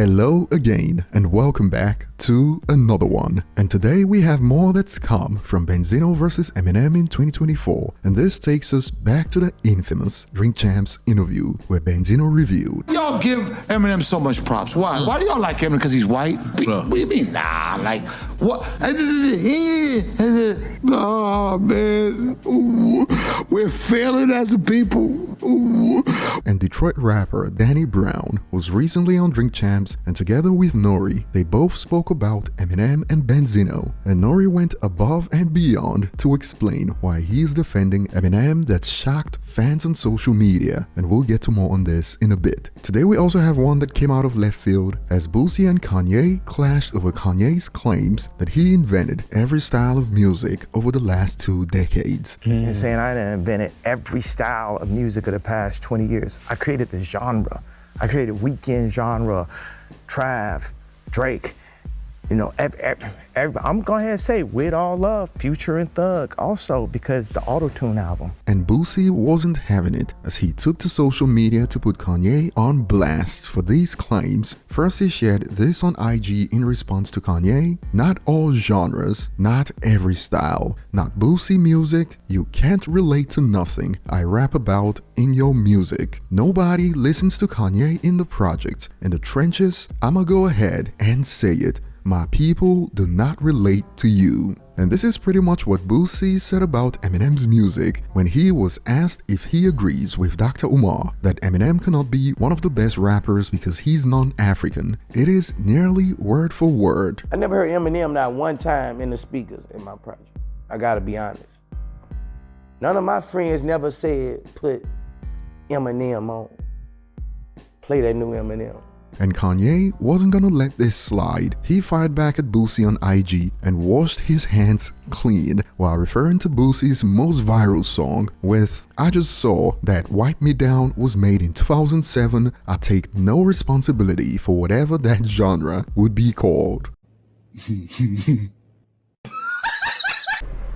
Hello again and welcome back to another one. And today we have more that's come from Benzino vs Eminem in 2024, and this takes us back to the infamous Drink Champs interview where Benzino reviewed. Y'all give Eminem so much props. Why? Why do y'all like him? Because he's white? What do you mean? Nah, like, what? Oh, man. Ooh. We're failing as a people. Ooh. And Detroit rapper Danny Brown was recently on Drink Champs, and together with Nori, they both spoke about Eminem and Benzino. And Nori went above and beyond to explain why he's defending Eminem that shocked fans on social media, and we'll get to more on this in a bit. Today we also have one that came out of left field as Boosie and Kanye clashed over Kanye's claims that he invented every style of music over the last 2 decades. You're saying I done invented every style of music of the past 20 years. I created the genre. I created weekend genre, Trav, Drake, you know, I'm going to say with all love, Future and Thug also, because the auto-tune album. And Boosie wasn't having it as he took to social media to put Kanye on blast for these claims. First he shared this on IG in response to Kanye: "Not all genres, not every style, not Boosie music, you can't relate to nothing I rap about in your music. Nobody listens to Kanye in the project. In the trenches, I'ma go ahead and say it. My people do not relate to you." And this is pretty much what Boosie said about Eminem's music when he was asked if he agrees with Dr. Umar that Eminem cannot be one of the best rappers because he's non-African. It is nearly word for word. I never heard Eminem not one time in the speakers in my project. I gotta be honest. None of my friends never said put Eminem on. Play that new Eminem. And Kanye wasn't gonna let this slide. He fired back at Boosie on IG and washed his hands clean while referring to Boosie's most viral song with, "I just saw that Wipe Me Down was made in 2007. I take no responsibility for whatever that genre would be called."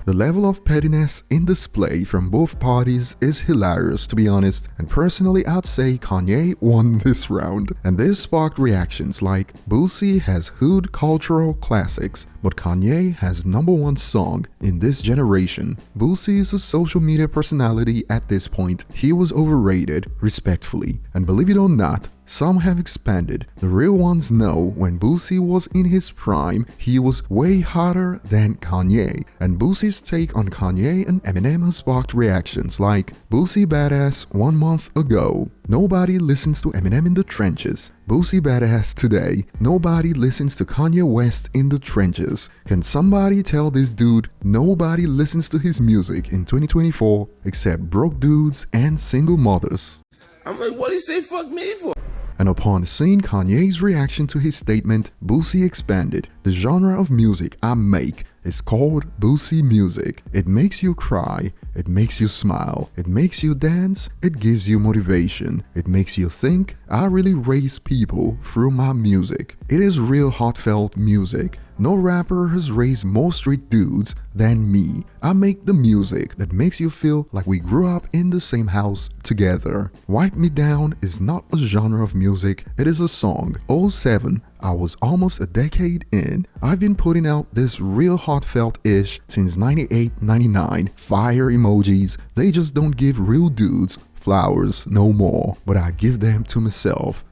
The level of pettiness in display from both parties is hilarious, to be honest, and personally I'd say Kanye won this round. And this sparked reactions like, Boosie has hood cultural classics, but Kanye has #1 song in this generation. Boosie is a social media personality at this point. He was overrated, respectfully. And believe it or not, some have expanded. The real ones know when Boosie was in his prime, he was way hotter than Kanye. And Boosie's take on Kanye and Eminem has sparked reactions like, Boosie badass 1 month ago. Nobody listens to Eminem in the trenches. Boosie badass today. Nobody listens to Kanye West in the trenches. Can somebody tell this dude nobody listens to his music in 2024 except broke dudes and single mothers? I'm like, what do you say fuck me for? And upon seeing Kanye's reaction to his statement, Boosie expanded. "The genre of music I make is called Boosie music. It makes you cry, it makes you smile, it makes you dance, it gives you motivation, it makes you think. I really raise people through my music. It is real heartfelt music. No rapper has raised more street dudes than me. I make the music that makes you feel like we grew up in the same house together. Wipe Me Down is not a genre of music, it is a song. 07, I was almost a decade in. I've been putting out this real heartfelt-ish since 98, 99. Fire emojis, they just don't give real dudes flowers no more, but I give them to myself.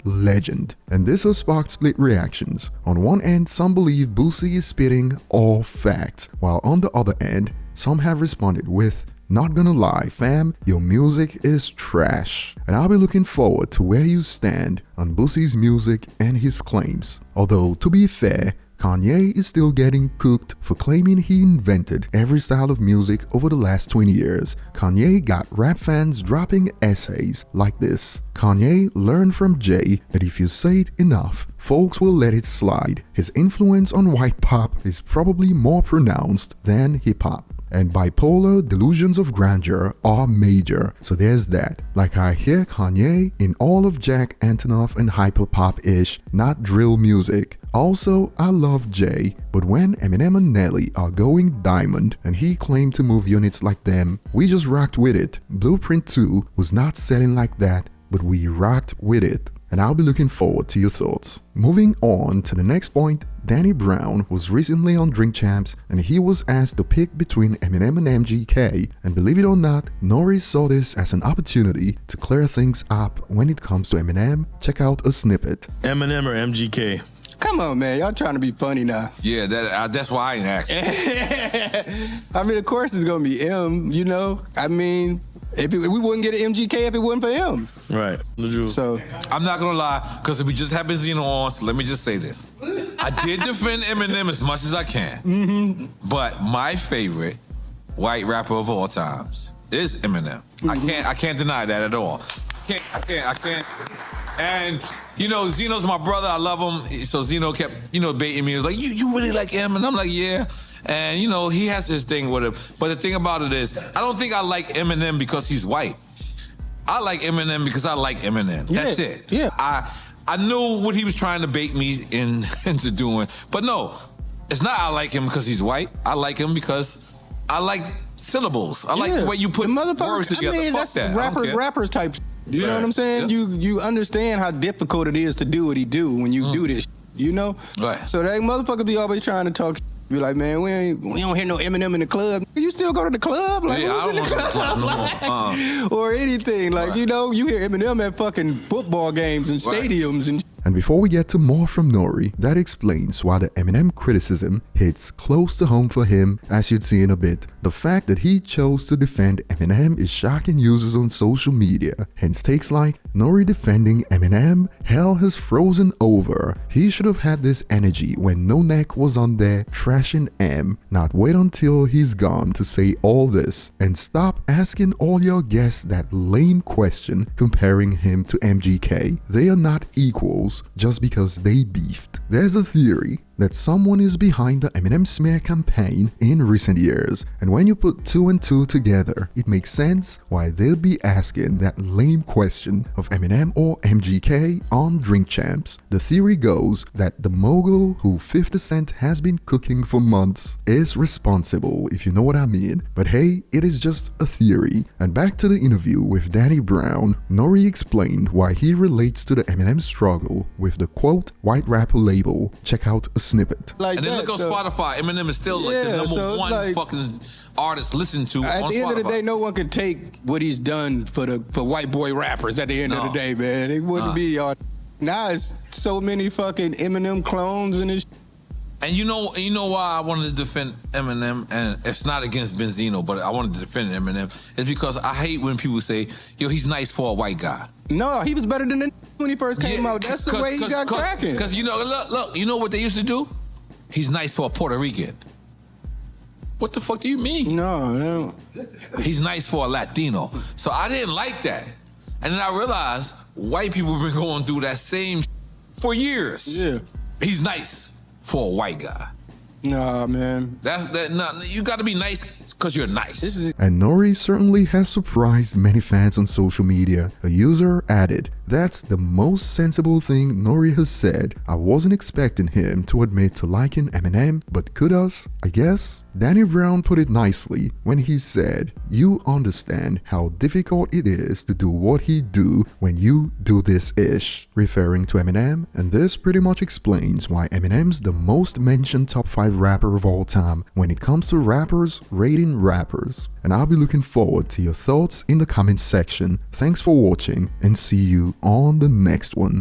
#legend. And this has sparked split reactions. On one end, some believe Boosie is spitting all facts, while on the other end, some have responded with, "Not gonna lie, fam, your music is trash." And I'll be looking forward to where you stand on Boosie's music and his claims. Although, to be fair, Kanye is still getting cooked for claiming he invented every style of music over the last 20 years. Kanye got rap fans dropping essays like this. Kanye learned from Jay that if you say it enough, folks will let it slide. His influence on white pop is probably more pronounced than hip hop. And bipolar delusions of grandeur are major, so there's that. Like I hear Kanye in all of Jack Antonoff and hyperpop-ish, not drill music. Also, I love Jay, but when Eminem and Nelly are going diamond and he claimed to move units like them, we just rocked with it. Blueprint 2 was not selling like that, but we rocked with it. and I'll be looking forward to your thoughts. Moving on to the next point, Danny Brown was recently on Drink Champs and he was asked to pick between Eminem and MGK, and believe it or not, Nori saw this as an opportunity to clear things up when it comes to Eminem. Check out a snippet. Eminem or MGK? Come on, man. Y'all trying to be funny now. Yeah, that's why I ain't asking. I mean, of course it's going to be M, you know? I mean, we wouldn't get an MGK if it wasn't for him. Right. So I'm not gonna lie, because if we just have Benzino on, so let me just say this. I did defend Eminem as much as I can, but my favorite white rapper of all times is Eminem. I can't deny that at all. I can't. And you know, Zeno's my brother. I love him. So Zeno kept, baiting me. He was like, you really like him? And I'm like, yeah. And he has this thing with him. But the thing about it is, I don't think I like Eminem because he's white. I like Eminem because I like Eminem. That's it. Yeah. I knew what he was trying to bait me into doing. But no, it's not I like him because he's white. I like him because I like syllables. I like the way you put words together. I mean, Fuck that's that. rappers type. You know what I'm saying? Yeah. You understand how difficult it is to do what he do when you do this, Right. So that motherfucker be always trying to talk. Be like, man, we don't hear no Eminem in the club. You still go to the club? Like, Yeah, I don't want to go to the club no more. Or anything. Like, you hear Eminem at fucking football games and stadiums and And before we get to more from Nori, that explains why the Eminem criticism hits close to home for him, as you'd see in a bit. The fact that he chose to defend Eminem is shocking users on social media. Hence takes like, Nori defending Eminem, hell has frozen over. He should have had this energy when No Neck was on there trashing M, not wait until he's gone to say all this, and stop asking all your guests that lame question comparing him to MGK. They are not equals just because they beefed. There's a theory that someone is behind the Eminem smear campaign in recent years, and when you put 2 and 2 together, it makes sense why they'll be asking that lame question of Eminem or MGK on Drink Champs. The theory goes that the mogul who 50 Cent has been cooking for months is responsible, if you know what I mean. But hey, it is just a theory. And back to the interview with Danny Brown, Nori explained why he relates to the Eminem struggle with the quote white rapper label. Check out a snippet. like And then that. look on Spotify. Eminem is still like the Yeah, number so it's one like- fucking artist listened to At on the end of the Spotify. day, no one can take what he's done for white boy rappers. At the end of the day, man, it wouldn't be all. Now it's so many fucking Eminem clones and this. And you know why I wanted to defend Eminem, and it's not against Benzino, but I wanted to defend Eminem, is because I hate when people say, yo, he's nice for a white guy. No, he was better than the when he first came out. That's the way he got cracking. Because look, you know what they used to do? He's nice for a Puerto Rican. What the fuck do you mean? No. He's nice for a Latino. So I didn't like that. And then I realized white people have been going through that same for years. Yeah. He's nice for a white guy. Nah, man. You got to be nice because you're nice. And Nori certainly has surprised many fans on social media. A user added, "That's the most sensible thing Nori has said. I wasn't expecting him to admit to liking Eminem, but kudos, I guess." Danny Brown put it nicely when he said, "You understand how difficult it is to do what he do when you do this ish," referring to Eminem, and this pretty much explains why Eminem's the most mentioned top 5 rapper of all time when it comes to rappers rating rappers. And I'll be looking forward to your thoughts in the comments section. Thanks for watching and see you on the next one.